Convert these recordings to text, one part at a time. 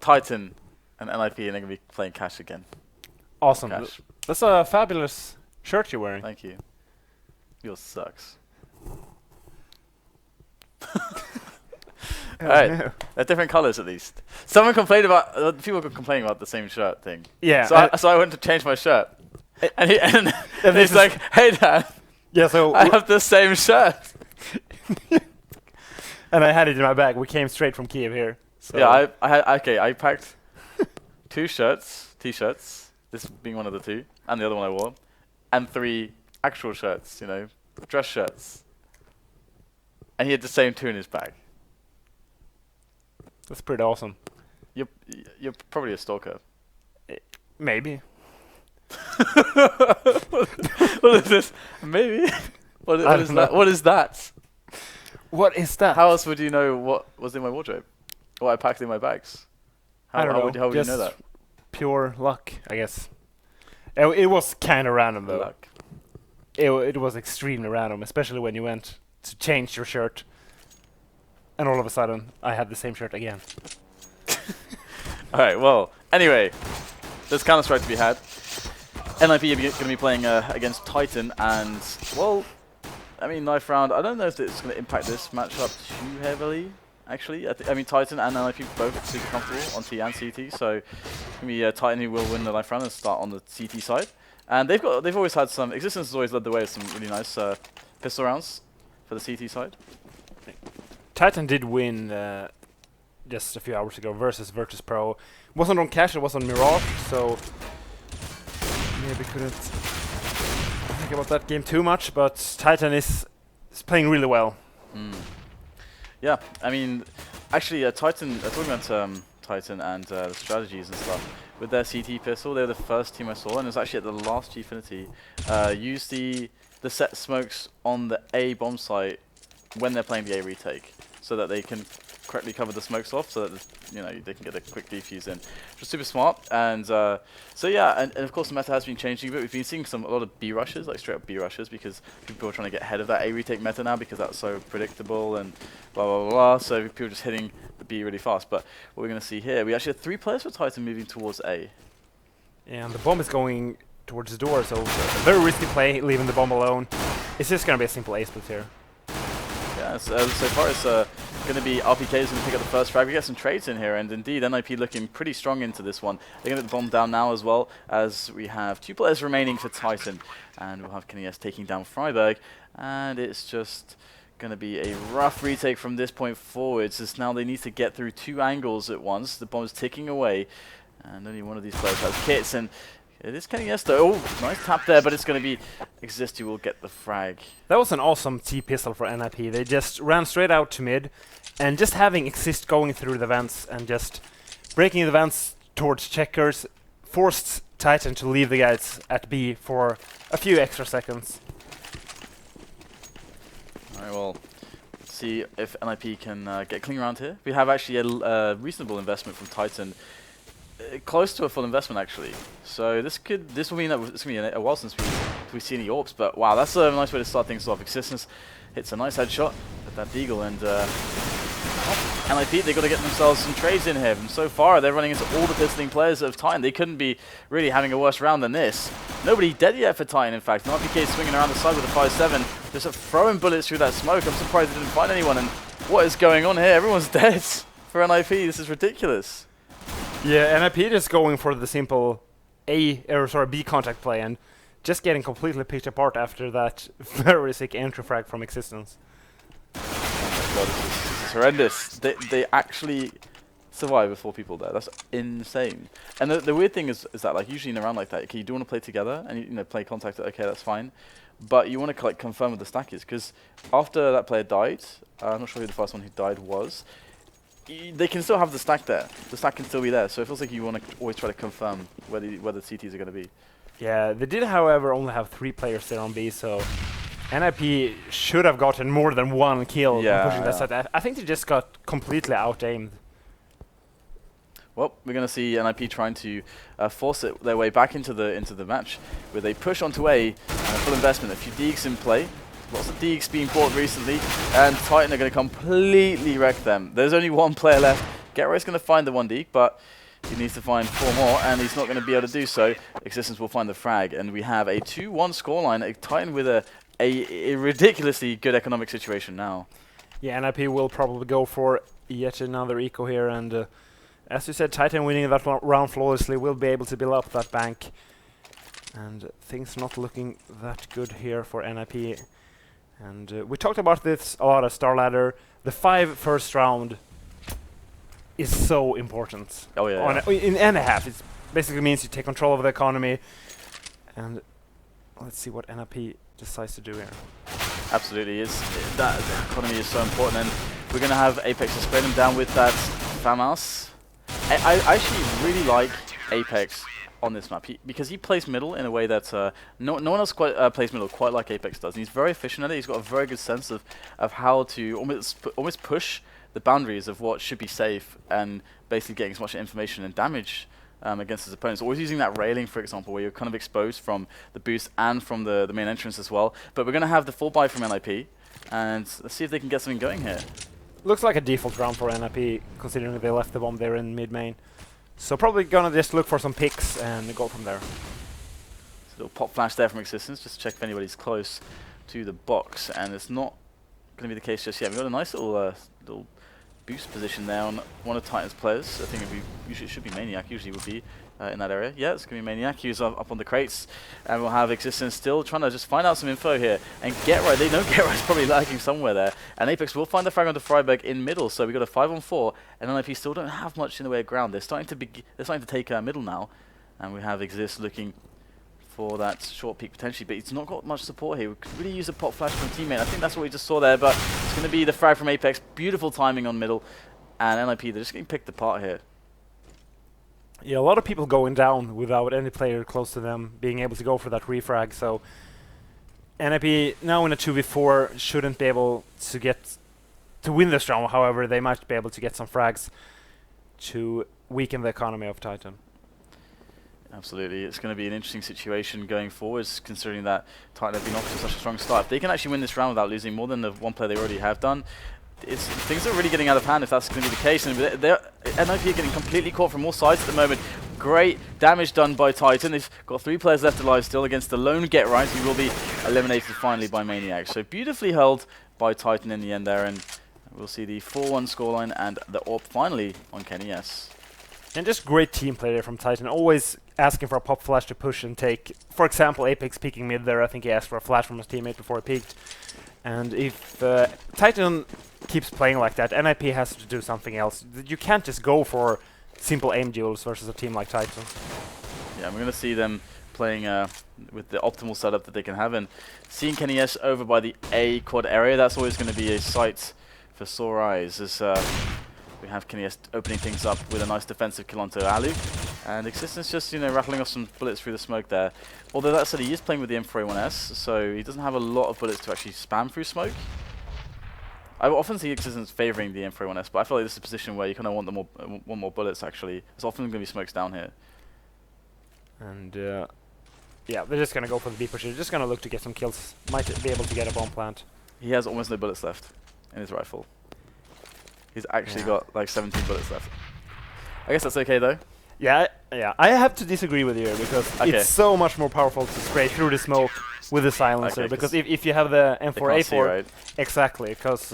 Titan and NiP, and they're going to be playing Cash again. Awesome. Cash. That's a fabulous shirt you're wearing. Thank you. Yours sucks. Alright, no. they're different colors at least. Someone complained about, people were complaining about the same shirt thing. Yeah. So I went to change my shirt. And he's like, hey Dad, yeah, so I have the same shirt. and I had it in my bag. We came straight from Kiev here. So Yeah, I packed 2 shirts, t-shirts, this being one of the 2, and the other one I wore, and 3 actual shirts, dress shirts. And he had the same 2 in his bag. That's pretty awesome. You're probably a stalker. Maybe. What is this? Maybe. What is that? What is that? What is that? How else would you know what was in my wardrobe? What I packed in my bags? I don't know. How would you know that? Pure luck, I guess. It was kind of random though. Luck. It was extremely random, especially when you went to change your shirt, and all of a sudden I had the same shirt again. All right. Well, anyway, there's Counter-Strike to be had. NiP are going to be playing against Titan, and well, I mean, knife round. I don't know if it's going to impact this matchup too heavily. Actually, I mean, Titan and NiP both super comfortable on T and CT, so it's going to be Titan who will win the knife round and start on the CT side. And they've always had some. Existence has always led the way with some really nice pistol rounds for the CT side. Titan did win just a few hours ago versus Virtus.pro. It wasn't on Cash, it was on Mirage, so maybe couldn't think about that game too much, but Titan is playing really well. Yeah, I mean, actually, Titan, talking about Titan and the strategies and stuff, with their CT pistol, they were the first team I saw, and it was actually at the last Gfinity, use the set smokes on the A bomb site when they're playing the A retake, so that they can correctly cover the smokes off, so that they can get a quick defuse in, which is super smart. And so yeah, and of course the meta has been changing, but we've been seeing a lot of B rushes, like straight up B rushes, because people are trying to get ahead of that A retake meta now because that's so predictable and blah blah blah. So people are just hitting the B really fast. But what we're going to see here, we actually have 3 players for Titan moving towards A. And the bomb is going towards the door, so a very risky play, leaving the bomb alone. It's just going to be a simple A split here. Yeah, so far it's going to be RpK is going to pick up the first frag. We get some trades in here, and indeed NiP looking pretty strong into this one. They're going to get the bomb down now as well, as we have 2 players remaining for Titan. And we'll have KennyS taking down Friberg, and it's just going to be a rough retake from this point forward, since now they need to get through 2 angles at once. The bomb's ticking away, and only one of these players has kits, and it is KennyS though. Oh, nice tap there, but it's going to be Xizt who will get the frag. That was an awesome T pistol for NiP. They just ran straight out to mid, and just having Xizt going through the vents and just breaking the vents towards checkers forced Titan to leave the guys at B for a few extra seconds. Alright, well, let's see if NiP can get clean around here. We have actually a reasonable investment from Titan. Close to a full investment actually, so this will mean that it's going to be a while since we see any AWPs, but wow, that's a nice way to start things off. Existence hits a nice headshot with that deagle, and NiP, they've got to get themselves some trades in here, and so far they're running into all the pistoling players of Titan. They couldn't be really having a worse round than this. Nobody dead yet for Titan, in fact. RpK is swinging around the side with a 5-7, just throwing bullets through that smoke. I'm surprised they didn't find anyone, and what is going on here? Everyone's dead for NiP. This is ridiculous. Yeah, NiP just going for the simple B contact play and just getting completely picked apart after that very sick entry frag from Existence. Oh my god, this is horrendous. They actually survive with 4 people there. That's insane. And the weird thing is that like usually in a round like that, okay, you do want to play together and you play contact. Okay, that's fine. But you want to like confirm what the stack is, because after that player died, I'm not sure who the first one who died was. They can still have the stack there. The stack can still be there, so it feels like you want to always try to confirm where the CTs are going to be. Yeah, they did, however, only have 3 players there on B, so NiP should have gotten more than 1 kill on pushing that side. I think they just got completely out-aimed. Well, we're going to see NiP trying to force their way back into the match with a push onto A, full investment, a few deeks in play. Lots of deeks being bought recently, and Titan are going to completely wreck them. There's only 1 player left. Getray's going to find the 1D, but he needs to find 4 more, and he's not going to be able to do so. Existence will find the frag, and we have a 2-1 scoreline, a Titan with a ridiculously good economic situation now. Yeah, NiP will probably go for yet another eco here, and as you said, Titan winning that round flawlessly will be able to build up that bank. And things not looking that good here for NiP. And we talked about this a lot at Star Ladder. The 5 first round is so important. Oh yeah. In any half, it basically means you take control of the economy. And let's see what NiP decides to do here. Absolutely, that economy is so important, and we're going to have Apex to spray them down with that FAMAS. I actually really like Apex on this map, because he plays middle in a way that no one else plays middle quite like Apex does. And he's very efficient at it. He's got a very good sense of how to almost push the boundaries of what should be safe, and basically getting as much information and damage against his opponents. Always using that railing, for example, where you're kind of exposed from the boost and from the main entrance as well. But we're going to have the full buy from NiP, and let's see if they can get something going here. Looks like a default round for NiP, considering they left the bomb there in mid-main. So probably gonna just look for some picks and go from there. So a little pop flash there from Existence, just to check if anybody's close to the box, and it's not going to be the case just yet. We've got a nice little boost position there on one of Titan's players. I think it should be Maniac, usually would be in that area. Yeah, it's going to be Maniac, who's up on the crates, and we'll have Existence still trying to just find out some info here. And Getray's, they know Getray's probably lagging somewhere there, and Apex will find the frag onto Friberg in middle, so we've got a 5-on-4, and NiP still don't have much in the way of ground. They're starting to take middle now, and we have Exist looking for that short peek potentially, but he's not got much support here. We could really use a pop flash from teammate. I think that's what we just saw there, but it's going to be the frag from Apex. Beautiful timing on middle, and NiP, they're just getting picked apart here. Yeah, a lot of people going down without any player close to them being able to go for that refrag, so NiP now in a 2v4 shouldn't be able to win this round. However, they might be able to get some frags to weaken the economy of Titan. Absolutely, it's going to be an interesting situation going forwards, considering that Titan have been off to such a strong start. If they can actually win this round without losing more than the 1 player they already have done, things are really getting out of hand if that's going to be the case. And NiP are getting completely caught from all sides at the moment. Great damage done by Titan. They've got 3 players left alive still against the lone Getray, who will be eliminated finally by Maniac. So beautifully held by Titan in the end there, and we'll see the 4-1 scoreline and the AWP finally on Kenny S. And just great team play there from Titan, always asking for a pop flash to push and take. For example, Apex peeking mid there, I think he asked for a flash from his teammate before he peeked. And if Titan keeps playing like that, NiP has to do something else. You can't just go for simple aim duels versus a team like Titan. Yeah, we're going to see them playing with the optimal setup that they can have, and seeing Kenny S over by the A quad area, that's always going to be a sight for sore eyes, as we have Kenny S opening things up with a nice defensive kill onto allu, and Existence just, rattling off some bullets through the smoke there. Although that said, he is playing with the M4A1S, so he doesn't have a lot of bullets to actually spam through smoke. I often see Existence favouring the M4A1S, but I feel like this is a position where you kind of want more bullets actually. There's often going to be smokes down here. And yeah, they're just going to go for the B push. They're just going to look to get some kills. Might be able to get a bomb plant. He has almost no bullets left in his rifle. He's actually got like 17 bullets left. I guess that's okay though. Yeah. I have to disagree with you because it's so much more powerful to spray through the smoke with the silencer. Okay, because if you have the M4A4, right? Exactly, because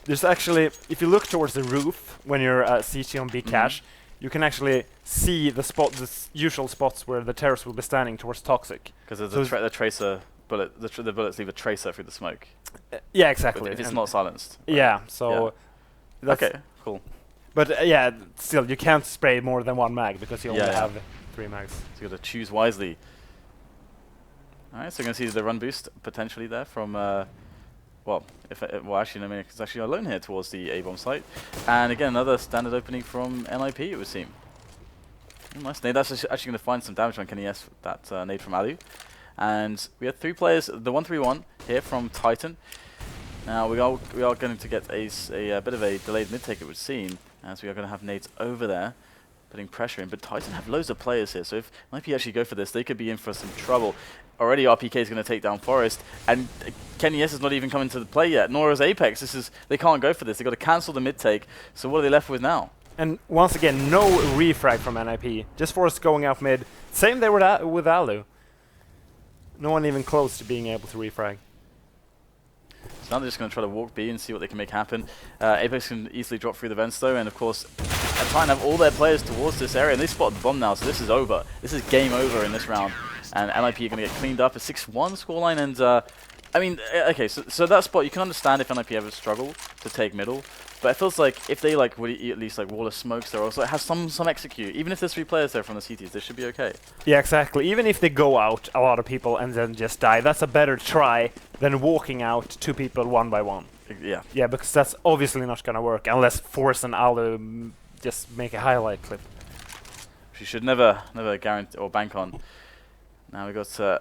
there's actually, if you look towards the roof when you're CT on B cache, you can actually see the usual spots where the terrorists will be standing towards toxic. Because the tracer bullet, the bullets leave a tracer through the smoke. Yeah, exactly. But if it's not silenced. Right? Yeah, so. Yeah. Okay, cool. But yeah, still, you can't spray more than 1 mag because you only have 3 mags. So you got to choose wisely. Alright, so you're going to see the run boost potentially there from, actually, no, it's actually alone here towards the A-bomb site. And again, another standard opening from NiP, it would seem. Nice nade. That's actually going to find some damage on Kenny S, that nade from allu. And we have 3 players, the 1-3-1 here from Titan. Now we are going to get a bit of a delayed mid take, it would seem, as we are going to have nades over there. putting pressure in. But Titan have loads of players here, so if NiP actually go for this, they could be in for some trouble. Already RPK is going to take down Forest, and Kenny S is not even coming to the play yet, nor is Apex. They can't go for this. They've got to cancel the mid take, so what are they left with now? And once again, no refrag from NiP. Just Forest going out mid. Same there with allu. No one even close to being able to refrag. So now they're just going to try to walk B and see what they can make happen. Apex can easily drop through the vents though, and of course, try and have all their players towards this area, and they spot the bomb now, so this is over. This is game over in this round. And NiP are going to get cleaned up. A 6-1 scoreline, and I mean, okay, so that spot, you can understand if NiP ever struggle to take middle, but it feels like if they like would at least like wall of smokes there, also have some execute. Even if there's 3 players there from the CTs, they should be okay. Yeah, exactly. Even if they go out a lot of people and then just die, that's a better try than walking out 2 people 1 by 1. Yeah. Yeah, because that's obviously not gonna work unless Force and allu just make a highlight clip. She should never guarantee or bank on. Now we got the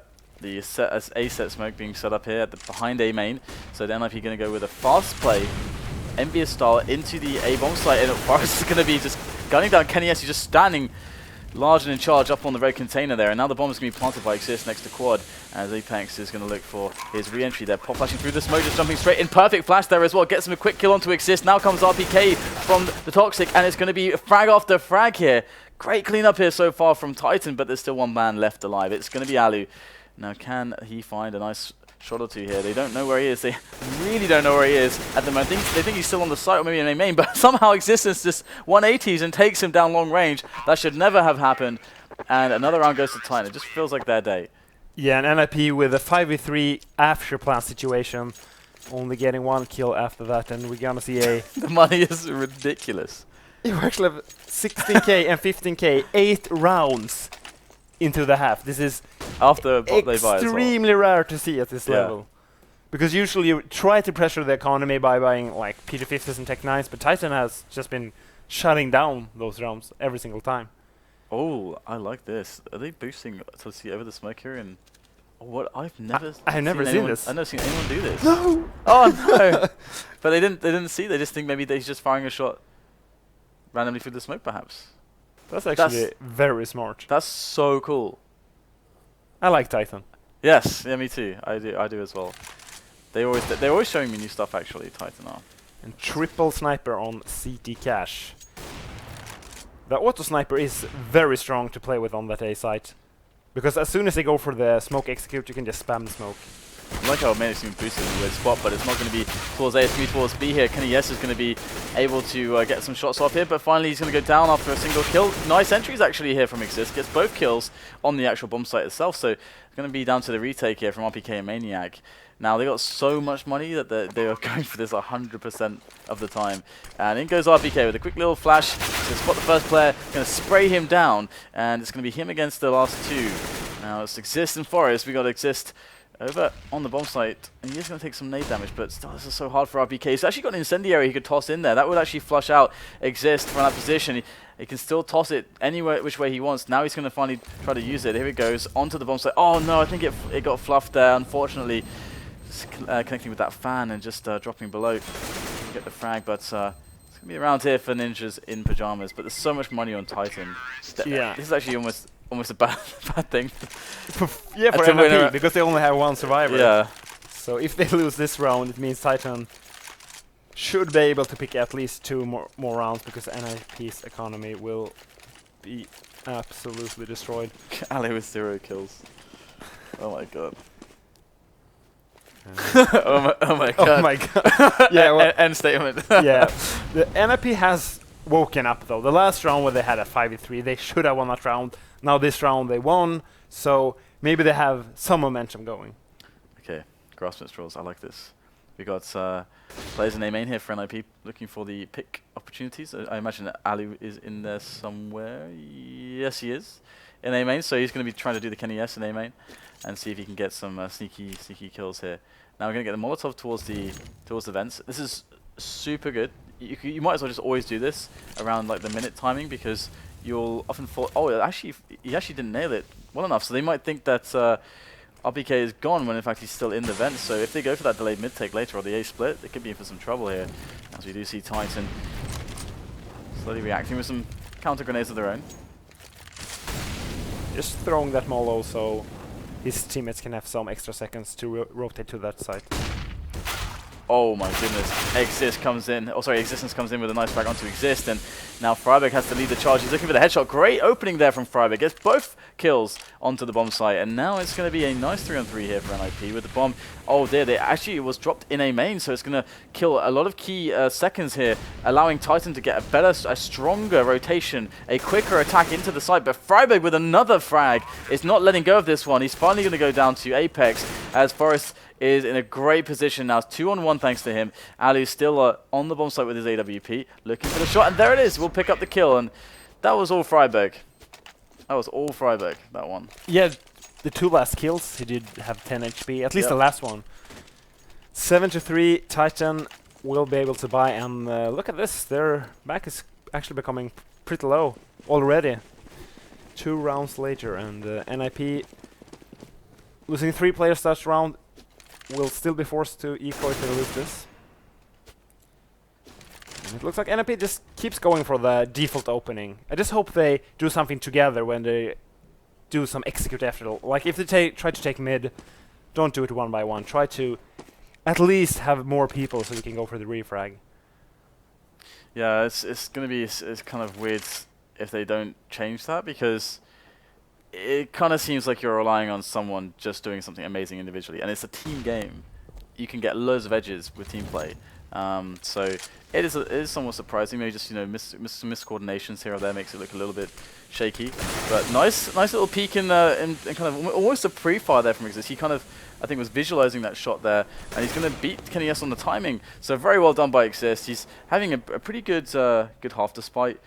A set smoke being set up here at the behind A main. So the NiP going to go with a fast play, envious style into the A bomb site, and Forest is going to be just gunning down Kenny S. He's just standing large and in charge up on the red container there, and now the bomb is going to be planted by Xizt next to Quad, as Apex is going to look for his re-entry there. Pop flashing through the smoke, just jumping straight in. Perfect flash there as well. Gets him a quick kill onto Xizt. Now comes RPK from the Toxic, and it's going to be frag after frag here. Great cleanup here so far from Titan, but there's still 1 man left alive. It's going to be allu. Now, can he find a nice shot or 2 here? They don't know where he is. They really don't know where he is at the moment. They think he's still on the site or maybe in a main, but somehow Existence just 180s and takes him down long range. That should never have happened. And another round goes to Titan. It just feels like their day. Yeah, and NiP with a 5v3 after plan situation, only getting 1 kill after that, and we're gonna see a... The money is ridiculous. You actually have 16k and 15k, 8 rounds into the half. This is after what they buy extremely rare to see at this level. Because usually you try to pressure the economy by buying like PT50s and Tech 9s, but Titan has just been shutting down those rounds every single time. Oh, I like this. Are they boosting to see over the smoke here? And what I've never seen this. I've never seen anyone do this. No. Oh no! But they didn't see. They just think maybe he's just firing a shot randomly through the smoke, perhaps. That's actually very smart. That's so cool. I like Titan. Yes, yeah, me too. I do as well. They're always showing me new stuff. Actually, Titan are. And triple sniper on CT cache. The auto sniper is very strong to play with on that A site, because as soon as they go for the smoke execute, you can just spam the smoke. I like how it made it seem boosted in a weird spot, but it's not going to be towards A, it's going to be towards B here. Kenny S is going to be able to get some shots off here, but finally he's going to go down after a single kill. Nice entries actually here from Xizt, gets both kills on the actual bomb site itself, so it's going to be down to the retake here from RPK and Maniac. Now they got so much money that they are going for this 100% of the time. And in goes RPK with a quick little flash to spot the first player, going to spray him down, and it's going to be him against the last 2. Now it's Xizt and Forest. We got Xizt over on the bomb site, and he is going to take some nade damage, but still this is so hard for RPK. He's actually got an incendiary he could toss in there. That would actually flush out Xizt from that position. He can still toss it anywhere which way he wants. Now he's going to finally try to use it. Here it goes onto the bomb site. Oh no, I think it got fluffed there, unfortunately. Just, connecting with that fan and just dropping below. Get the frag, but it's going to be around here for ninjas in pajamas, but there's so much money on Titan. Yeah. This is actually almost a bad thing. Yeah, for NiP, because they only have 1 survivor. Yeah. So if they lose this round, it means Titan should be able to pick at least 2 more rounds, because NiP's economy will be absolutely destroyed. allu with 0 kills. Oh my god. oh my god. Oh my god. Yeah, well, end statement. Yeah. The NiP has woken up though. The last round where they had a 5v3, they should have won that round. Now this round they won, so maybe they have some momentum going. Okay, Grassman Strolls, I like this. We got players in A main here for NiP looking for the pick opportunities. I imagine that allu is in there somewhere. Yes, he is in A main, so he's going to be trying to do the Kenny S in A main and see if he can get some sneaky kills here. Now we're going to get the Molotov towards the vents. This is super good. You might as well just always do this around like the minute timing, because you'll often fall. Oh, he actually didn't nail it well enough, so they might think that RPK is gone when in fact he's still in the vent. So if they go for that delayed mid take later or the A split, they could be in for some trouble here. As we do see Titan slowly reacting with some counter grenades of their own. Just throwing that molo so his teammates can have some extra seconds to rotate to that side. Oh my goodness, Xizt comes in, Existence comes in with a nice frag onto Xizt, and now Friberg has to lead the charge. He's looking for the headshot. Great opening there from Friberg. Gets both kills onto the bomb site, and now it's going to be a nice 3-on-3 here for NiP with the bomb. Oh dear, it was dropped in a main, so it's going to kill a lot of key seconds here, allowing Titan to get a stronger rotation, a quicker attack into the site. But Friberg with another frag is not letting go of this one. He's finally going to go down to Apex as Forest is in a great position now. It's 2-on-1 thanks to him. Allu still on the bomb site with his AWP, looking for the shot, and there it is. We'll pick up the kill, and that was all Friberg. That was all Friberg, that one. Yeah, the 2 last kills, he did have 10 HP, at least the last one. 7-3, Titan will be able to buy, and look at this, their back is actually becoming pretty low already. 2 rounds later, and NiP losing 3 players that round will still be forced to eco if they lose this. And it looks like NiP just keeps going for the default opening. I just hope they do something together when they do some execute after. Like if they try to take mid, don't do it one by one. Try to at least have more people so you can go for the refrag. Yeah, it's gonna be it's kind of weird if they don't change that, because it kind of seems like you're relying on someone just doing something amazing individually, and it's a team game. You can get loads of edges with team play, so it is somewhat surprising. Maybe just some miscoordinations here or there makes it look a little bit shaky. But nice little peek in kind of almost a pre-fire there from Xizt. He kind of, I think, was visualizing that shot there, and he's going to beat Kenny S on the timing. So very well done by Xizt. He's having a pretty good half despite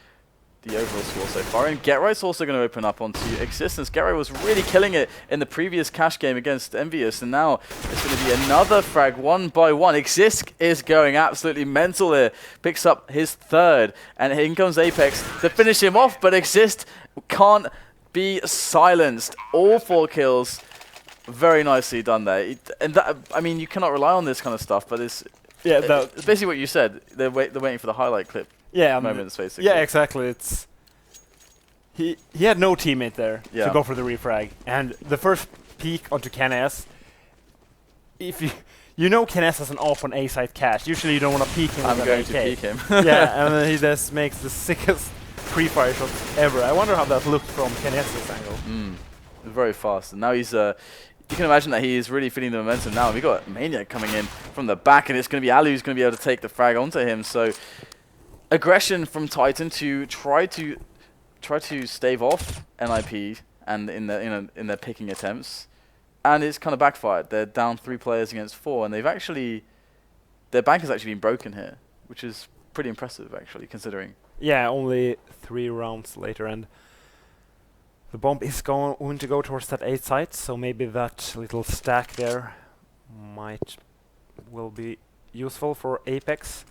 the overall score so far. And GetRight's also going to open up onto Existence. GetRight was really killing it in the previous cash game against Envious, and now it's going to be another frag 1 by 1. Xizt is going absolutely mental here. Picks up his 3rd, and in comes Apex to finish him off, but Xizt can't be silenced. All 4 kills. Very nicely done there. And that, I mean, you cannot rely on this kind of stuff, but it's basically what you said. They're waiting for the highlight clip. Yeah, moments basically. Yeah, exactly. It's he had no teammate there to go for the refrag, and the first peek onto KenS. If you know KenS has an off on A side cache, usually you don't want to peek him. I'm with going an AK. to peek him. Yeah, and then he just makes the sickest pre-fire shots ever. I wonder how that looked from KenS's angle. Very fast, and now he's. You can imagine that he is really feeling the momentum now. We got Maniac coming in from the back, and it's going to be Allu who's going to be able to take the frag onto him. So aggression from Titan to try to stave off NiP and in their picking attempts, and it's kind of backfired. They're down 3 players against 4, and their bank has actually been broken here, which is pretty impressive actually, considering. Yeah, only 3 rounds later, and the bomb is going to go towards that 8 site, so maybe that little stack there will be useful for Apex.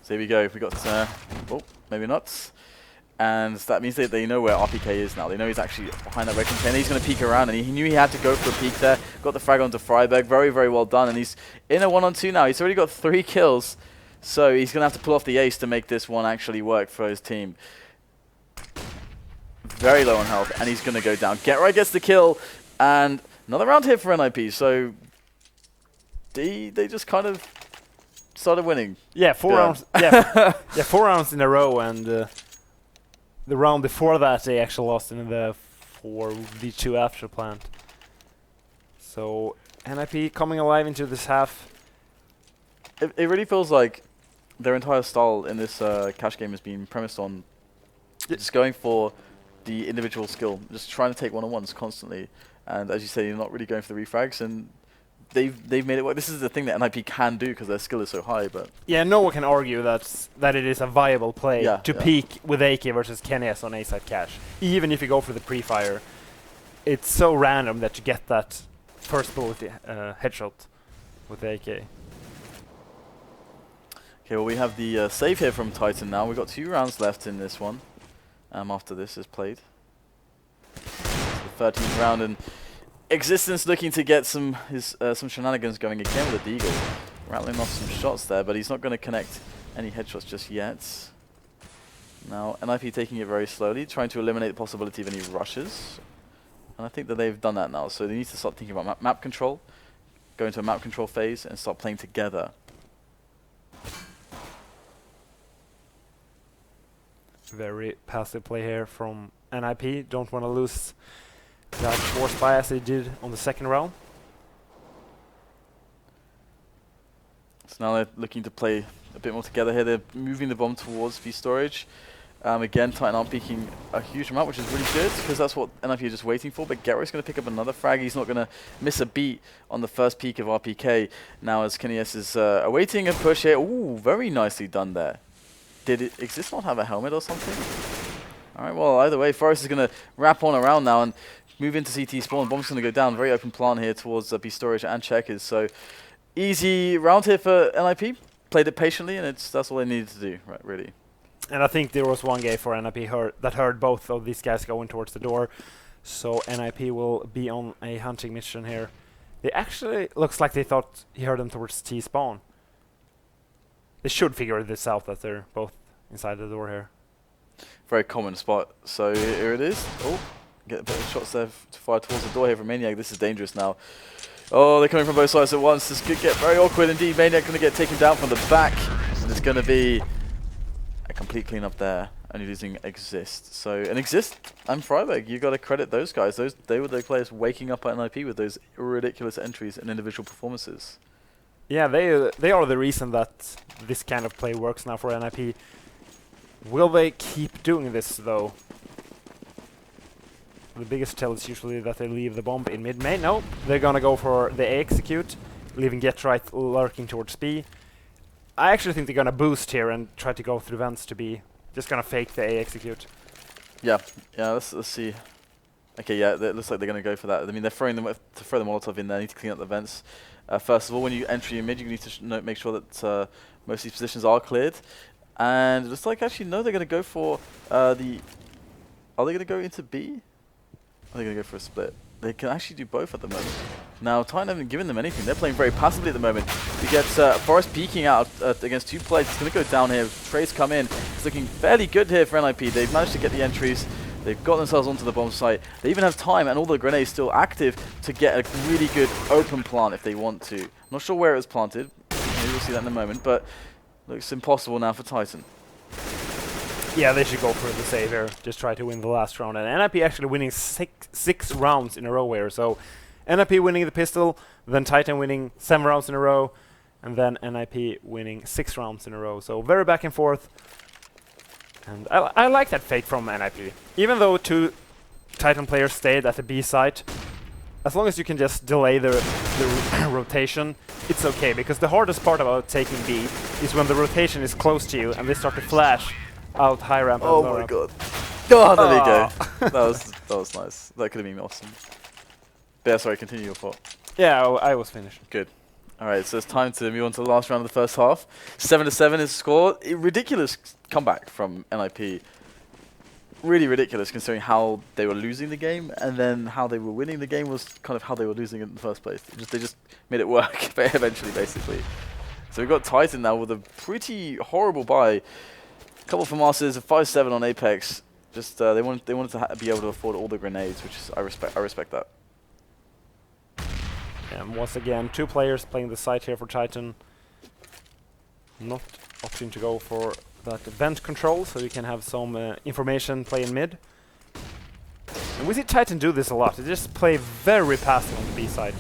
So here we go. We got oh, maybe not, and that means that they know where RPK is now. They know he's actually behind that red container. He's going to peek around, and he knew he had to go for a peek there. Got the frag onto Friberg. Very, very well done, and he's in a 1-on-2 now. He's already got 3 kills. So he's going to have to pull off the ace to make this one actually work for his team. Very low on health, and he's going to go down. GetRight gets the kill, and another round here for NiP. So they just kind of started winning. Yeah, 4 rounds. Yeah, 4 rounds in a row, and the round before that they actually lost in the 4v2 after plant. So NiP coming alive into this half. It really feels like their entire style in this cash game has been premised on just going for the individual skill, just trying to take 1-on-1s constantly. And as you say, you're not really going for the refrags, and they've made it work. This is the thing that NiP can do because their skill is so high. But yeah, no one can argue that it is a viable play to peek with AK versus KenS on A-side cache. Even if you go for the pre-fire, it's so random that you get that first bullet headshot with the AK. Okay, well we have the save here from Titan now. We've got 2 rounds left in this one. After this is played. The 13th round, and Existence looking to get some shenanigans going again with the Deagle. Rattling off some shots there, but he's not going to connect any headshots just yet. Now, NiP taking it very slowly, trying to eliminate the possibility of any rushes. And I think that they've done that now, so they need to start thinking about map control, go into a map control phase, and start playing together. Very passive play here from NiP. Don't want to lose that force buy as they did on the second round. So now they're looking to play a bit more together here. They're moving the bomb towards B storage. Again, Titan aren't peeking a huge amount, which is really good, because that's what NiP are just waiting for. But Gerro's going to pick up another frag. He's not going to miss a beat on the first peak of RPK. Now as Kenny's is awaiting a push here. Ooh, very nicely done there. Did it Xizt not have a helmet or something? Alright, well, either way, Forest is going to wrap on around now and move into CT spawn. Bomb's going to go down. Very open plant here towards B storage and checkers. So easy round here for NiP. Played it patiently, and that's all they needed to do, right, really. And I think there was one guy for NiP that heard both of these guys going towards the door. So NiP will be on a hunting mission here. They actually looks like they thought he heard them towards T spawn. They should figure this out that they're both inside the door here. Very common spot. So here it is. Oh, get a bit of shots there to fire towards the door here from Maniac. This is dangerous now. Oh, they're coming from both sides at once. This could get very awkward indeed. Maniac going to get taken down from the back. And it's going to be a complete cleanup there. Only losing Xizt. So, and Xizt and Friberg, you got to credit those guys. They were the players waking up at NiP with those ridiculous entries and individual performances. Yeah, they are the reason that this kind of play works now for NiP. Will they keep doing this though? The biggest tell is usually that they leave the bomb in mid-main. No, they're gonna go for the A execute, leaving Get Right lurking towards B. I actually think they're gonna boost here and try to go through vents to B. Just gonna fake the A execute. Yeah, let's see. Okay, yeah, it looks like they're gonna go for that. I mean, they're throwing them to throw the Molotov in there. Need to clean up the vents. First of all, when you enter your mid, you need to make sure that most of these positions are cleared. And it looks like actually no, they're gonna go for the. Are they gonna go into B? Are they going to go for a split? They can actually do both at the moment. Now, Titan haven't given them anything. They're playing very passively at the moment. We get Forest peeking out against two players. It's going to go down here. Trace come in. It's looking fairly good here for NiP. They've managed to get the entries. They've got themselves onto the bomb site. They even have time and all the grenades still active to get a really good open plant if they want to. Not sure where it was planted. Maybe we'll see that in a moment. But looks impossible now for Titan. Yeah, they should go for the save here. Just try to win the last round. And NiP actually winning six rounds in a row here. So NiP winning the pistol, then Titan winning 7 rounds in a row, and then NiP winning 6 rounds in a row. So very back and forth. And I like that fake from NiP. Even though 2 Titan players stayed at the B site, as long as you can just delay the rotation, it's okay. Because the hardest part about taking B is when the rotation is close to you and they start to flash out high ramp. Oh my god. Oh, there you go. That was nice. That could have been awesome. But yeah, sorry, continue your thought. Yeah, I was finished. Good. Alright, so it's time to move on to the last round of the first half. 7-7 is the score. A ridiculous comeback from NiP. Really ridiculous considering how they were losing the game, and then how they were winning the game was kind of how they were losing it in the first place. They just made it work eventually, basically. So we've got Titan now with a pretty horrible bye. Couple for Masters, a 5-7 on Apex. Just they wanted to be able to afford all the grenades, which is I respect that. And once again, 2 players playing the site here for Titan. Not opting to go for that vent control, so you can have some information play in mid. And we see Titan do this a lot. They just play very passive on the B side.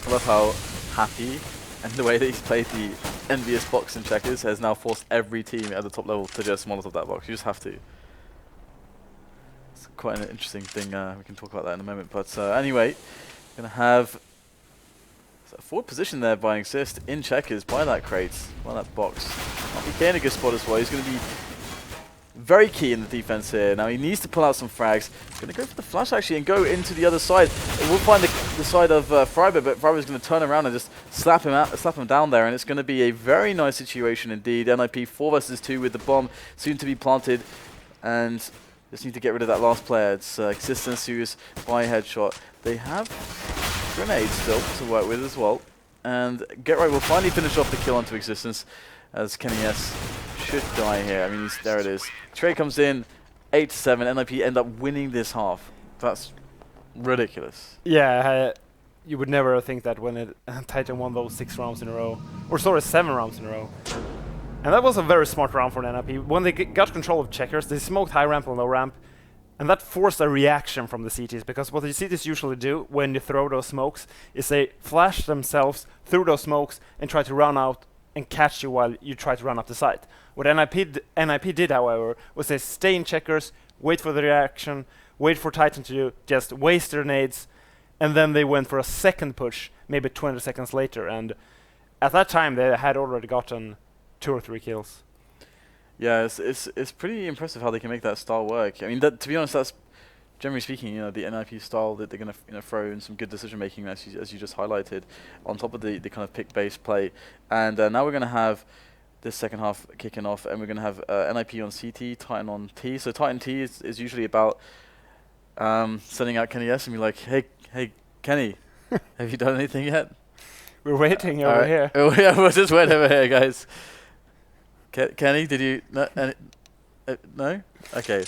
I love how happy and the way that he's played the envious box in checkers has now forced every team at the top level to just Molotov that box. You just have to. It's quite an interesting thing. We can talk about that in a moment. But anyway, going to have a forward position there by Xizt in checkers by that crate, by that box. RpK in a good spot as well. He's going to be very key in the defense here. Now he needs to pull out some frags. He's going to go for the flash actually and go into the other side. We'll find the side of Friberg, but Friberg's going to turn around and just slap him down there, and it's going to be a very nice situation indeed. NiP 4 versus 2 with the bomb soon to be planted, and just need to get rid of that last player. It's Xizt and Sue's by headshot. They have grenades still to work with as well, and Get Right will finally finish off the kill onto Existence. as Kenny S should die here. I mean, there it is. Trade comes in, 8-7. NiP end up winning this half. That's ridiculous. Yeah, you would never think that when Titan won those 6 rounds in a row. Or sorry, 7 rounds in a row. And that was a very smart round for NiP. When they got control of checkers, they smoked high ramp and low ramp. And that forced a reaction from the CTs, because what the CTs usually do when you throw those smokes is they flash themselves through those smokes and try to run out and catch you while you try to run up the site. What NiP did, however, was they stay in checkers, wait for the reaction, wait for Titan to just waste their nades, and then they went for a second push, maybe 20 seconds later. And at that time, they had already gotten 2 or 3 kills. Yeah, it's pretty impressive how they can make that style work. I mean, to be honest, that's generally speaking, the NiP style that they're going to throw in some good decision making, as you just highlighted, on top of the kind of pick-based play. And now we're going to have this second half kicking off, and we're going to have NiP on CT, Titan on T. So Titan T is usually about sending out Kenny S and be like, hey Kenny, have you done anything yet? We're waiting over here. Oh, yeah, we'll just wait over here, guys. Kenny, did you no? Okay.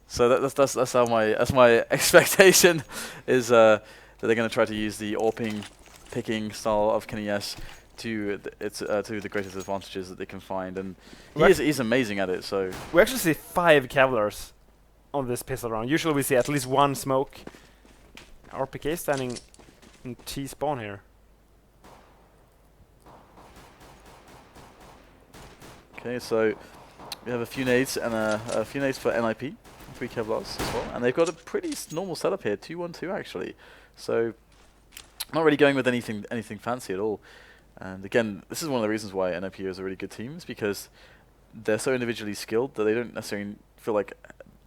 So that's how my expectation is that they're going to try to use the AWPing picking style of Kenny S to the greatest advantages that they can find, and he's amazing at it. So we actually see 5 Cavaliers on this pistol round. Usually we see at least 1 smoke. RpK standing in T spawn here. Okay, so we have a few nades and a few nades for NiP, 3 Kevlars as well, and they've got a pretty normal setup here, 2-1-2 actually. So not really going with anything fancy at all. And again, this is one of the reasons why NiP is a really good team, is because they're so individually skilled that they don't necessarily feel like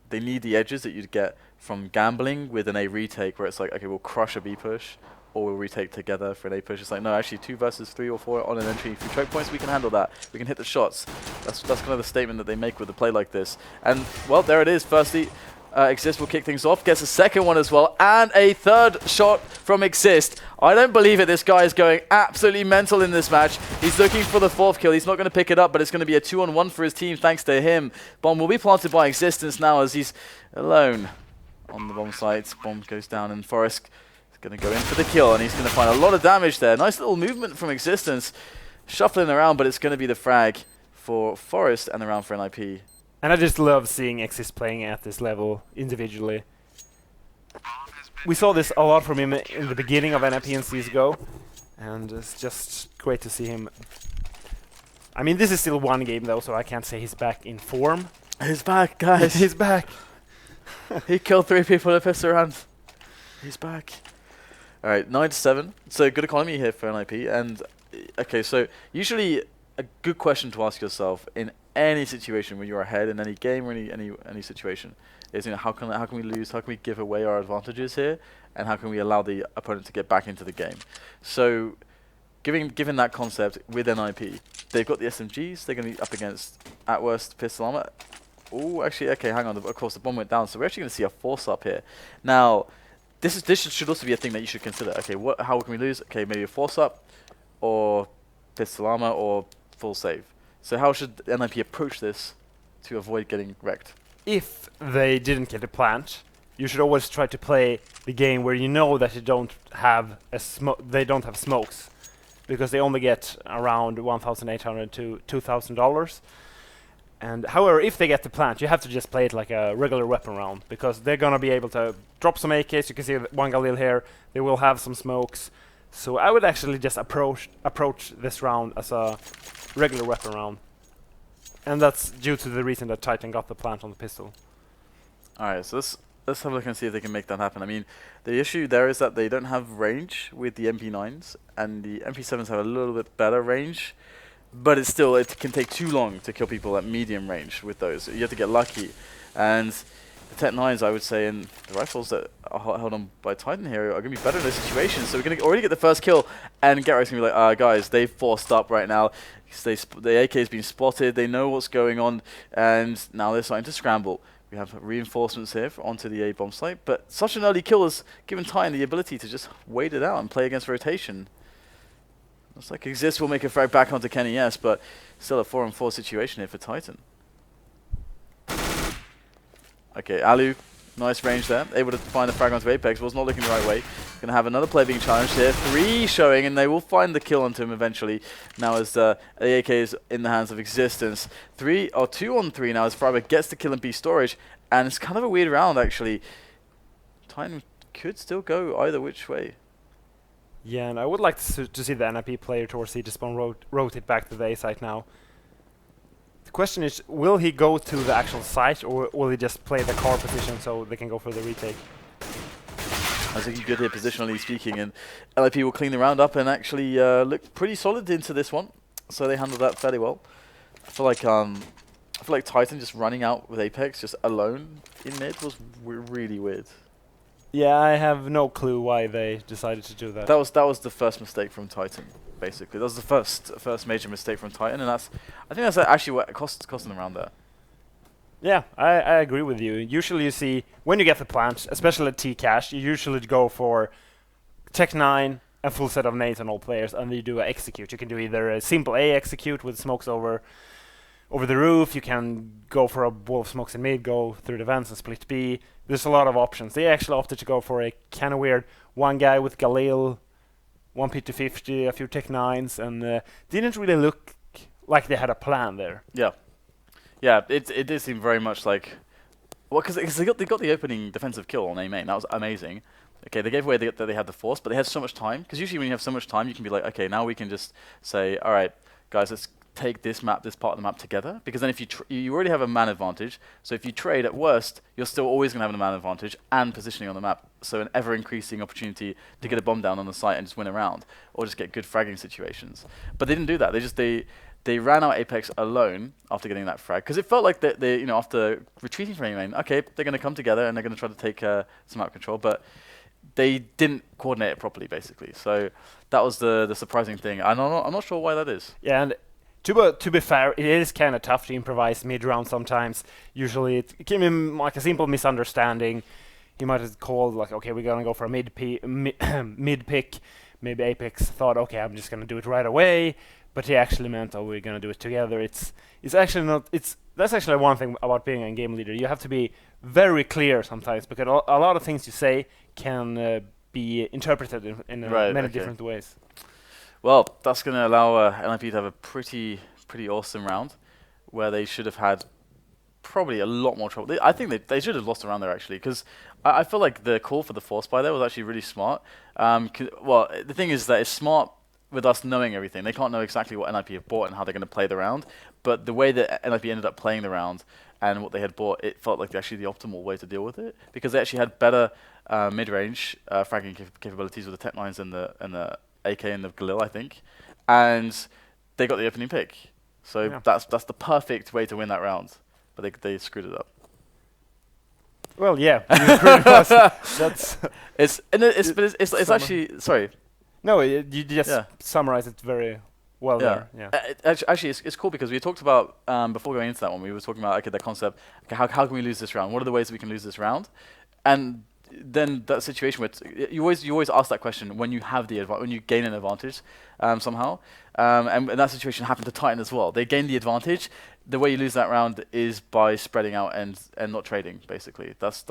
they need the edges that you'd get from gambling with an A retake, where it's like, okay, we'll crush a B push, or we'll retake together for an A push. It's like, no, actually 2 versus 3 or 4 on an entry through choke points, we can handle that. We can hit the shots. That's kind of the statement that they make with a play like this. And, well, there it is. Firstly, Xizt will kick things off, gets a second one as well, and a third shot from Xizt. I don't believe it. This guy is going absolutely mental in this match. He's looking for the 4th kill. He's not going to pick it up, but it's going to be a 2-on-1 for his team thanks to him. Bomb will be planted by Existence now as he's alone on the bomb site. Bomb goes down, and Forest is going to go in for the kill, and he's going to find a lot of damage there. Nice little movement from Existence, shuffling around, but it's going to be the frag for Forest and the round for NiP. And I just love seeing Xizt playing at this level individually. We saw this a lot from him in the beginning of NiP and CSGO, and it's just great to see him. I mean, this is still 1 game though, so I can't say he's back in form. He's back, guys. He's back. He killed 3 people in a pistol round. He's back. Alright, 9-7. So good economy here for NiP. And okay, so usually a good question to ask yourself in any situation when you're ahead in any game or any situation is, how can we lose? How can we give away our advantages here? And how can we allow the opponent to get back into the game? So given that concept with NiP, they've got the SMGs. They're going to be up against, at worst, pistol armor. Oh, actually, okay, hang on. Of course, the bomb went down, so we're actually going to see a force up here. Now, this should also be a thing that you should consider. Okay, how can we lose? Okay, maybe a force up, or pistol armor, or full save. So how should NiP approach this to avoid getting wrecked? If they didn't get a plant, you should always try to play the game where you know that they don't have smokes, because they only get around $1,800 to $2,000. And however, if they get the plant, you have to just play it like a regular weapon round, because they're gonna be able to drop some AKs. You can see one Galil here. They will have some smokes. So I would actually just approach this round as a regular weapon round. And that's due to the reason that Titan got the plant on the pistol. Alright, so let's have a look and see if they can make that happen. I mean, the issue there is that they don't have range with the MP9s, and the MP7s have a little bit better range, but it can take too long to kill people at medium range with those. You have to get lucky. And the Tech 9s, I would say, and the rifles that are held on by Titan here are going to be better in this situation. So we're going to already get the first kill, and Gerrick's going to be like, guys, they've forced up right now. The AK has been spotted, they know what's going on, and now they're starting to scramble. We have reinforcements here onto the A bomb site, but such an early kill has given Titan the ability to just wait it out and play against rotation. Looks like Xizt will make a frag back onto Kenny, yes, but still a 4-on-4 situation here for Titan. Okay, allu, nice range there. Able to find the frag onto Apex, was not looking the right way. Going to have another player being challenged here. 3 showing, and they will find the kill onto him eventually. Now as the AK is in the hands of Existence. 2-on-3 now as Friberg gets the kill in B storage, and it's kind of a weird round actually. Titan could still go either which way. Yeah, and I would like to see the NiP player towards C just rotate back to the A site now. The question is, will he go to the actual site, or will he just play the car position so they can go for the retake? I was looking good here positionally speaking, and NiP will clean the round up and actually look pretty solid into this one. So they handled that fairly well. I feel like Titan just running out with Apex just alone in mid was really weird. Yeah, I have no clue why they decided to do that. That was the first mistake from Titan, basically. That was the first major mistake from Titan, and I think that's actually what cost them around there. Yeah, I agree with you. Usually you see, when you get the plant, especially at T-Cash, you usually go for Tech 9 and full set of nades on all players, and then you do a execute. You can do either a simple A execute with smokes over the roof, you can go for a wall of smokes in mid, go through the vents and split B. There's a lot of options. They actually opted to go for a kind of weird one guy with Galil, 1 P250, a few Tech 9s, and didn't really look like they had a plan there. Yeah. Yeah, it did seem very much like... Well, because they got the opening defensive kill on A main. That was amazing. Okay, they gave away that they had the force, but they had so much time. Because usually when you have so much time, you can be like, okay, now we can just say, all right, guys, let's take this part of the map together. Because then if you already have a man advantage, so if you trade at worst, you're still always going to have a man advantage and positioning on the map. So an ever-increasing opportunity to get a bomb down on the site and just win a round, or just get good fragging situations. But they didn't do that. They ran out Apex alone after getting that frag, because it felt like they after retreating from A main, okay, they're going to come together and they're going to try to take some map control, but they didn't coordinate it properly, basically. So that was the surprising thing. I'm not sure why that is. Yeah, and to be fair, it is kind of tough to improvise mid-round sometimes. Usually it can be like a simple misunderstanding. He might have called like, okay, we're going to go for a mid pick. Maybe Apex thought, okay, I'm just going to do it right away. But he actually meant, oh, we're going to do it together. It's actually not... That's actually one thing about being a game leader. You have to be very clear sometimes, because a lot of things you say can be interpreted in many different ways. Well, that's going to allow NiP to have a pretty awesome round, where they should have had probably a lot more trouble. I think they should have lost a round there, actually, because I feel like the call for the force buy there was actually really smart. Well, the thing is that it's smart with us knowing everything. They can't know exactly what NiP have bought and how they're going to play the round, but the way that NiP ended up playing the round and what they had bought, it felt like actually the optimal way to deal with it, because they actually had better mid-range fragging capabilities with the Tech 9s and the AK and the Galil, I think, and they got the opening pick. So yeah, that's the perfect way to win that round, but they screwed it up. Well, yeah, you screwed us. It's actually, sorry. No, you just summarized it very well there. Yeah. Actually, it's cool, because we talked about, before going into that one, we were talking about, okay, the concept, okay, how can we lose this round? What are the ways that we can lose this round? And then that situation where you always ask that question when you have when you gain an advantage somehow. And that situation happened to Titan as well. They gained the advantage. The way you lose that round is by spreading out and not trading, basically. That's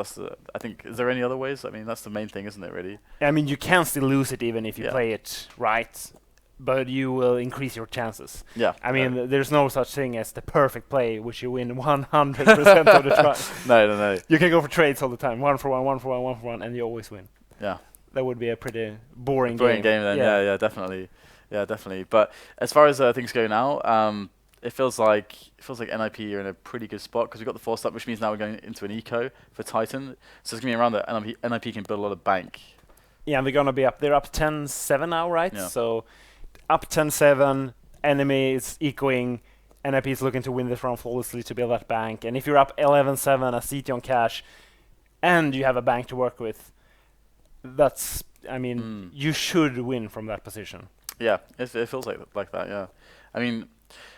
I think, is there any other ways? I mean, that's the main thing, isn't it, really? I mean, you can still lose it even if you play it right, but you will increase your chances. Yeah. I mean, there's no such thing as the perfect play, which you win 100% of the time. No. You can go for trades all the time, 1 for 1, 1 for 1, 1 for 1, and you always win. Yeah. That would be a pretty boring game then. Yeah, definitely. Yeah, definitely. But as far as things go now, it feels like NiP are in a pretty good spot, because we've got the force up, which means now we're going into an eco for Titan. So it's going to be around that NiP can build a lot of bank. Yeah, and they're going to be up. They're up 10-7 now, right? Yeah. So up 10-7, enemy is ecoing. NiP is looking to win this round flawlessly to build that bank. And if you're up 11-7, a CT on cash, and you have a bank to work with, that's, I mean, you should win from that position. Yeah, it feels like that. Yeah, I mean,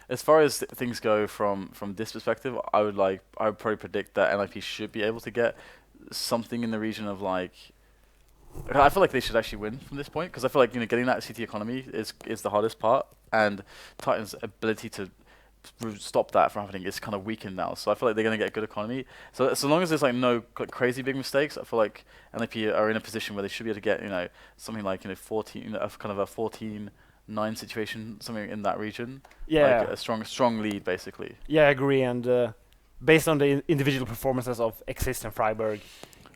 as far as things go from this perspective, I would probably predict that NiP should be able to get something in the region of like I feel like they should actually win from this point, because I feel like getting that CT economy is the hardest part, and Titan's ability to stop that from happening is kind of weakened now. So I feel like they're going to get good economy. So long as there's like no crazy big mistakes, I feel like NiP are in a position where they should be able to get something like 14, kind of a 14-9 situation, something in that region. Yeah, like a strong lead basically. Yeah, I agree. And based on the individual performances of Xizt and Friberg,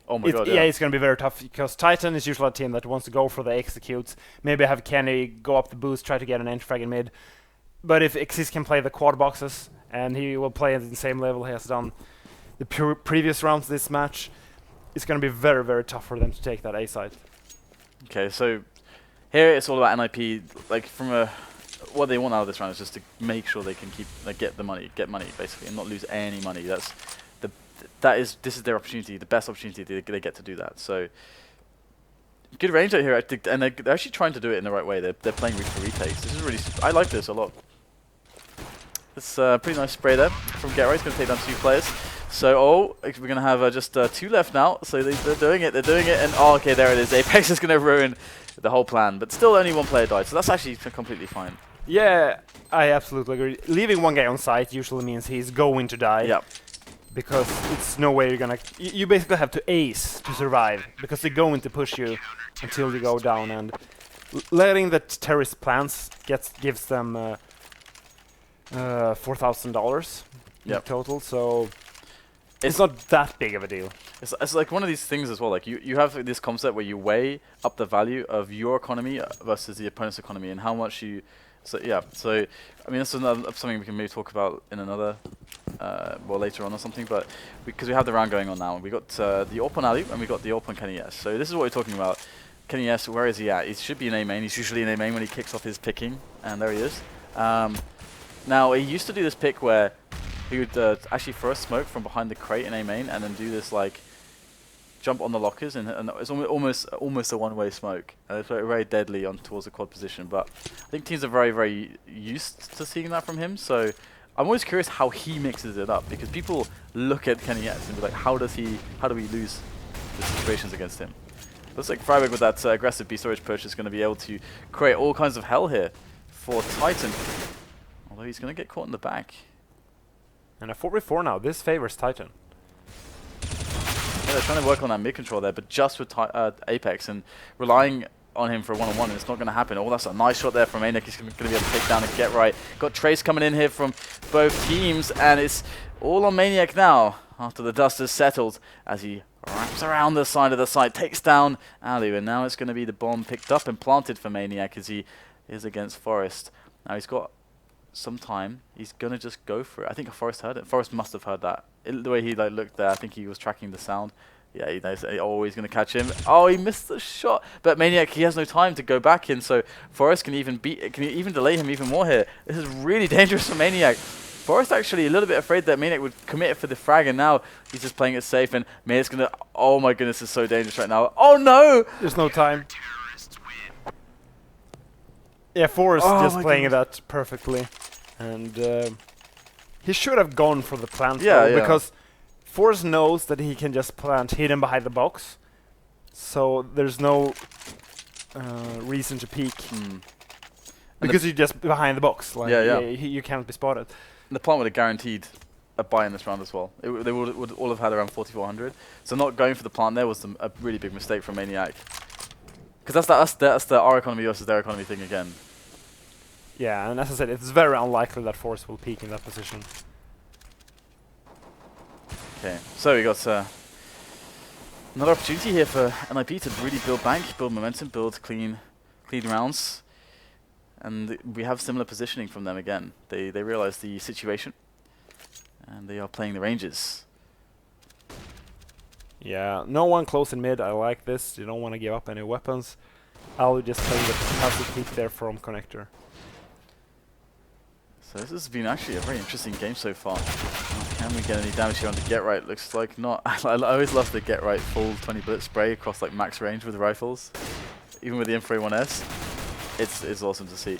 oh my god, yeah, it's going to be very tough, because Titan is usually a team that wants to go for the executes. Maybe have Kenny go up the boost, try to get an entry frag in mid. But if Xizt can play the quad boxes, and he will play at the same level he has done the previous rounds this match, it's going to be very, very tough for them to take that A side. Okay, so here it's all about NiP. Like what they want out of this round is just to make sure they can get money basically, and not lose any money. This is their opportunity, the best opportunity they get to do that. So good range out here, I think, and they're actually trying to do it in the right way. They're playing for retakes. This is really, I like this a lot. It's a pretty nice spray there from GetRight. It's going to take down 2 players. So, we're going to have just 2 left now. So they're doing it, and okay, there it is. Apex is going to ruin the whole plan, but still only 1 player died, so that's actually completely fine. Yeah, I absolutely agree. Leaving 1 guy on site usually means he's going to die. Yeah. Because it's no way you're gonna... You basically have to ace to survive, because they're going to push you until you go down, and letting the terrorist plants gives them $4,000 in total, so it's not that big of a deal. It's like one of these things as well, like you have this concept where you weigh up the value of your economy versus the opponent's economy, and how much you... So yeah, so I mean, that's something we can maybe talk about in another, later on or something. But because we have the round going on now, we got the Open allu and we got the Open Kenny S. So this is what we're talking about. Kenny S, where is he at? He should be in A main. He's usually in A main when he kicks off his picking, and there he is. Now he used to do this pick where he would actually throw a smoke from behind the crate in A main, and then do this like jump on the lockers, and it's almost a one-way smoke, and it's very deadly towards the quad position. But I think teams are very, very used to seeing that from him. So I'm always curious how he mixes it up, because people look at Kenny S and be like, how do we lose the situations against him? Looks like Friberg with that aggressive B storage push is going to be able to create all kinds of hell here for Titan, although he's going to get caught in the back. And a 4v4 now. This favors Titan. Yeah, they're trying to work on that mid control there, but just with Apex, and relying on him for a one-on-one, it's not going to happen. Oh, that's a nice shot there from Anic. He's going to be able to take down and get right. Got Trace coming in here from both teams, and it's all on Maniac now after the dust has settled, as he wraps around the side of the site, takes down allu, and now it's going to be the bomb picked up and planted for Maniac as he is against Forest. Now he's got some time. He's going to just go for it. I think Forest heard it. Forest must have heard that. The way he looked there, I think he was tracking the sound. Yeah, he knows. Oh, he's going to catch him. Oh, he missed the shot. But Maniac, he has no time to go back in, so Forest can even delay him even more here. This is really dangerous for Maniac. Forest actually a little bit afraid that Maniac would commit for the frag, and now he's just playing it safe, and Maniac's going to... Oh my goodness, it's so dangerous right now. Oh no! There's no time. Yeah, Forest just playing that perfectly. And he should have gone for the plant, because Forest knows that he can just plant hidden behind the box. So there's no reason to peek. Because you're just behind the box. Like, you can't be spotted. And the plant would have guaranteed a buy in this round as well. They would all have had around 4,400. So not going for the plant there was a really big mistake from Maniac. Because that's the our economy versus their economy thing again. Yeah, and as I said, it's very unlikely that Force will peak in that position. Okay, so we got another opportunity here for NiP to really build bank, build momentum, build clean rounds. And we have similar positioning from them again. They realize the situation, and they are playing the ranges. Yeah, no one close in mid. I like this. You don't want to give up any weapons. I'll just play the passive peek there from connector. So this has been actually a very interesting game so far. Can we get any damage here on the Get Right? Looks like not. I always love the Get Right full 20 bullet spray across like max range with the rifles. Even with the M4A1S. It's awesome to see.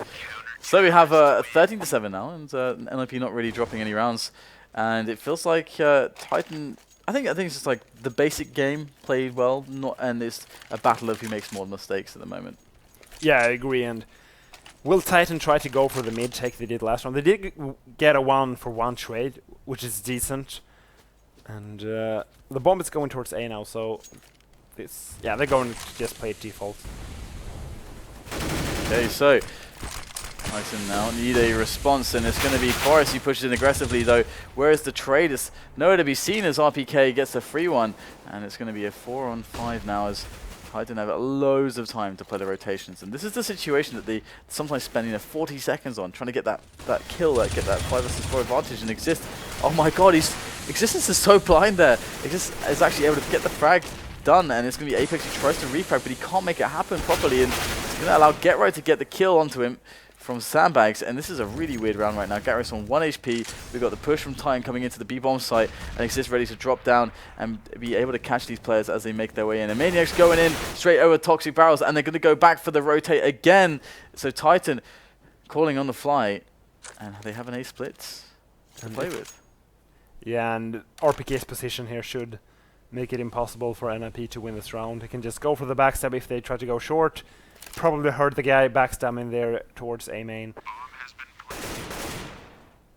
So we have 13-7 now, and NiP not really dropping any rounds. And it feels like Titan I think it's just like the basic game played well, and it's a battle of who makes more mistakes at the moment. Yeah, I agree. And will Titan try to go for the mid take they did last round? They did get a 1-for-1 trade, which is decent. And the bomb is going towards A now, so they're going to just play it default. Okay, so Titan now need a response, and it's going to be Forest who pushes in aggressively though, whereas the trade is nowhere to be seen as RPK gets a free one, and it's going to be a 4-on-5 now as Titan have loads of time to play the rotations, and this is the situation that they sometimes spend 40 seconds on, trying to get that kill, get that 5 vs 4 advantage, and Xizt, oh my god, Existence is so blind there. Xizt is actually able to get the frag done, and it's going to be Apex who tries to refrag, but he can't make it happen properly, and it's going to allow GetRight to get the kill onto him from Sandbags, and this is a really weird round right now. GetRight's on 1 HP, we've got the push from Titan coming into the B-bomb site, and Xizt ready to drop down and be able to catch these players as they make their way in. And Maniac's going in straight over Toxic Barrels, and they're going to go back for the rotate again. So Titan calling on the fly, and they have an A split to play with. Yeah, and RPK's position here should make it impossible for NiP to win this round. He can just go for the backstab if they try to go short. Probably hurt the guy backstabbing there towards A main.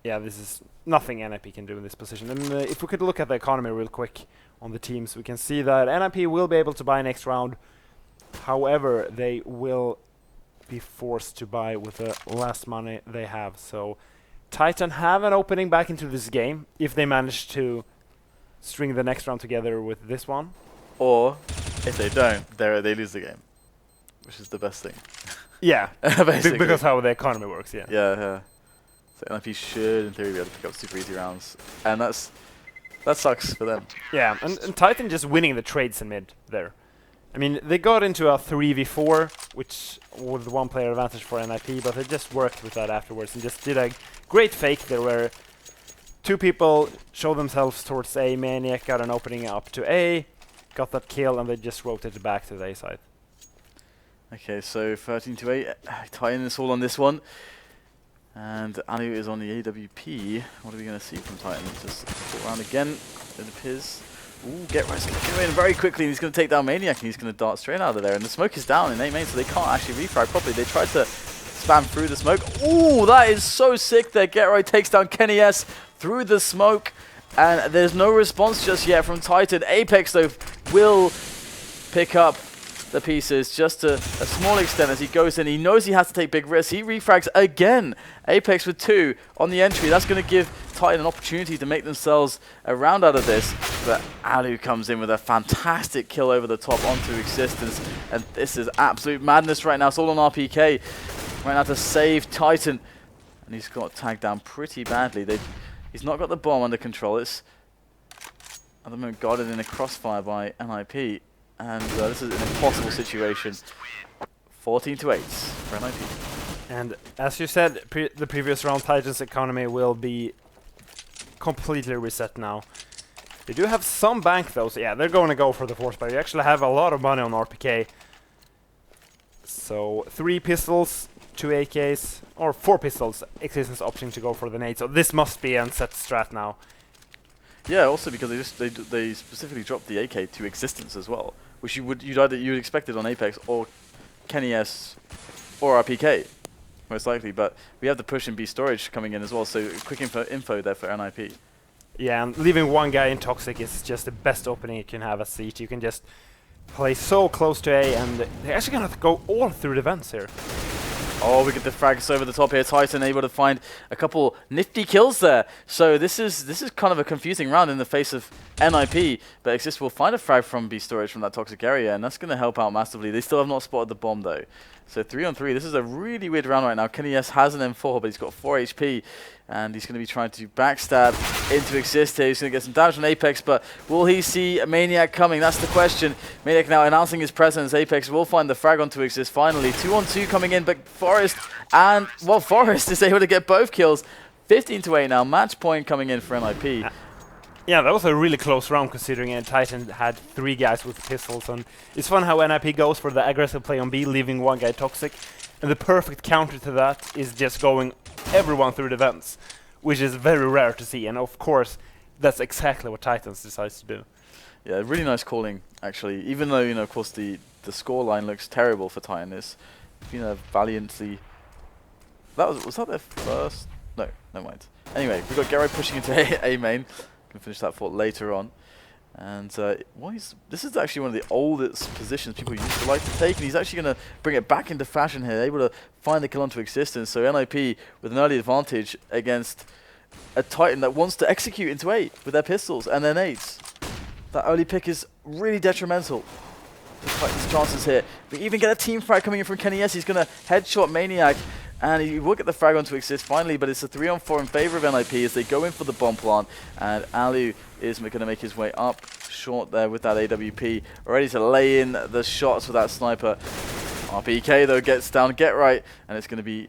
Yeah, this is nothing NiP can do in this position. And if we could look at the economy real quick on the teams, we can see that NiP will be able to buy next round. However, they will be forced to buy with the last money they have. So Titan have an opening back into this game if they manage to string the next round together with this one. Or if they don't, they lose the game, which is the best thing. Yeah, basically. because how the economy works, yeah. Yeah. So NiP should, in theory, be able to pick up super easy rounds, and that sucks for them. Yeah, and Titan just winning the trades in mid there. I mean, they got into a 3v4, which was one player advantage for NiP, but they just worked with that afterwards and just did a great fake there where two people showed themselves towards A. Maniac got an opening up to A, got that kill, and they just rotated back to the A side. Okay, so 13-8, Titan is all on this one. And allu is on the AWP. What are we going to see from Titan? Just pull around again. It appears. Ooh, GetRight's going to come in very quickly, and he's going to take down Maniac, and he's going to dart straight out of there. And the smoke is down in A main, so they can't actually refrag properly. They tried to spam through the smoke. Ooh, that is so sick there. GetRight takes down Kenny S through the smoke, and there's no response just yet from Titan. Apex, though, will pick up the pieces just to a small extent as he goes in. He knows he has to take big risks. He refrags again. Apex with 2 on the entry. That's going to give Titan an opportunity to make themselves a round out of this. But allu comes in with a fantastic kill over the top onto Existence. And this is absolute madness right now. It's all on RPK right now to save Titan. And he's got tagged down pretty badly. He's not got the bomb under control. It's at the moment guarded in a crossfire by NiP. And this is an impossible situation. 14-8 for NiP. And as you said, the previous round, Titan's economy will be completely reset now. They do have some bank though, so yeah, they're going to go for the force, but you actually have a lot of money on RPK. So 3 pistols, 2 AKs, or 4 pistols. Existence opting to go for the nade, so this must be an set strat now. Yeah, also because they specifically dropped the AK to Existence as well, which you'd expect it on Apex or Kenny S or RPK, most likely. But we have the push and B storage coming in as well, so quick info there for NiP. Yeah, and leaving one guy in Toxic is just the best opening you can have at Xizt. You can just play so close to A, and they're actually gonna go all through the vents here. Oh, we get the frags over the top here. Titan able to find a couple nifty kills there. So this is kind of a confusing round in the face of NiP, but Xizt will find a frag from B storage from that toxic area, and that's going to help out massively. They still have not spotted the bomb though. So 3-on-3. This is a really weird round right now. Kenny S has an M4, but he's got 4 HP, and he's going to be trying to backstab into Xizt here. He's going to get some damage on Apex, but will he see a Maniac coming? That's the question. Maniac now announcing his presence. Apex will find the frag onto Xizt finally. 2-on-2 coming in, but Forest is able to get both kills. 15-8 now. Match point coming in for NiP. Yeah, that was a really close round considering Titan had 3 guys with pistols, and it's fun how NiP goes for the aggressive play on B, leaving one guy toxic, and the perfect counter to that is just going everyone through the vents, which is very rare to see, and of course that's exactly what Titans decides to do. Yeah, really nice calling, actually. Even though, of course, the score line looks terrible for Titan, it's valiantly... Was that their first? No, never mind. Anyway, we've got Gero pushing into A main. Can finish that fort later on. And this is actually one of the oldest positions people used to like to take, and he's actually going to bring it back into fashion here, able to find the kill onto existence. So NiP with an early advantage against a Titan that wants to execute into A with their pistols and their nades. That early pick is really detrimental to Titan's chances here. We even get a team frag coming in from Kenny S. He's going to headshot Maniac, and he will get the frag onto Xizt finally, but it's a 3-on-4 in favor of NiP as they go in for the bomb plant, and allu is going to make his way up short there with that AWP, ready to lay in the shots with that sniper. RpK though gets down, get right, and it's going to be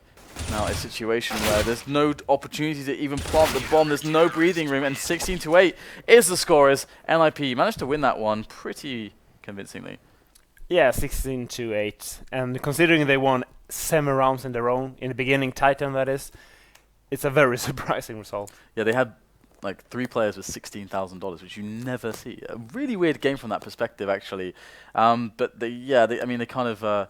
now a situation where there's no opportunity to even plant the bomb, there's no breathing room, and 16-8 is the score as NiP managed to win that one pretty convincingly. Yeah, 16-8, and considering they won 7 rounds in their own, in the beginning Titan that is, it's a very surprising result. Yeah, they had like 3 players with $16,000, which you never see. A really weird game from that perspective, actually. But they kind of...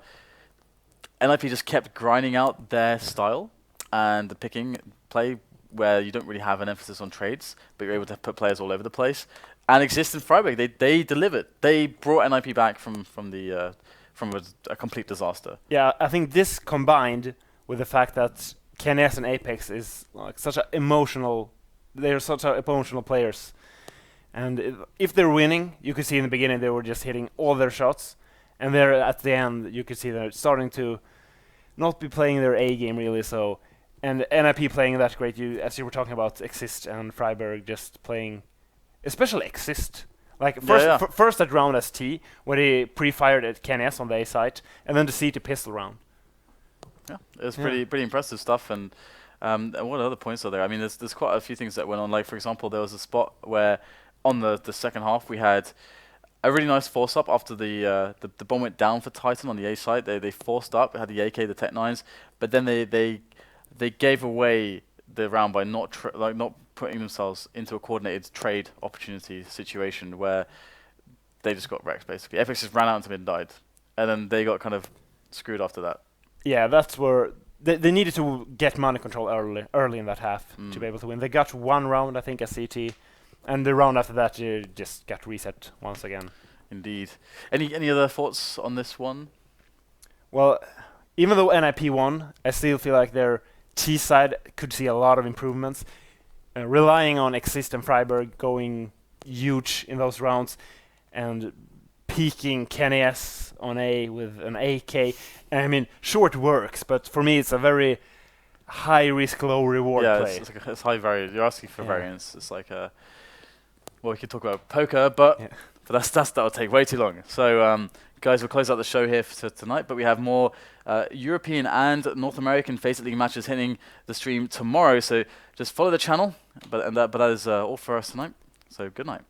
NiP just kept grinding out their style and the picking play where you don't really have an emphasis on trades, but you're able to put players all over the place. And Xizt and Friberg, they delivered. They brought NiP back from a complete disaster. Yeah, I think this combined with the fact that KNS and Apex is like such an emotional... They're such emotional players. And if they're winning, you could see in the beginning they were just hitting all their shots. And there at the end, you could see they're starting to not be playing their A game really. So, and NiP playing that great. As you were talking about Xizt and Friberg just playing, especially Xizt. Like first that round as T, when he pre-fired at KNS on the A site, and then the C to pistol round. Yeah, it was pretty impressive stuff. And what other points are there? I mean, there's quite a few things that went on. Like, for example, there was a spot where on the second half we had a really nice force up after the bomb went down for Titan on the A side. They forced up, had the AK, the Tech 9s, but then they gave away the round by not putting themselves into a coordinated trade opportunity situation where they just got wrecked basically. FX just ran out into mid and died, and then they got kind of screwed after that. Yeah, that's where they needed to get money control early in that half to be able to win. They got 1 round, I think, as CT. And the round after that, just got reset once again. Indeed. Any other thoughts on this one? Well, even though NiP won, I still feel like their T side could see a lot of improvements. Relying on Xizt and Friberg going huge in those rounds, and peaking Kenny S on A with an AK. And I mean, sure it works, but for me it's a very high risk, low reward play. Yeah, it's high variance. You're asking for variance. It's like a... Well, we could talk about poker, but that'll take way too long. So, guys, we'll close out the show here for tonight, but we have more European and North American FACEIT League matches hitting the stream tomorrow. So just follow the channel, but that is all for us tonight. So good night.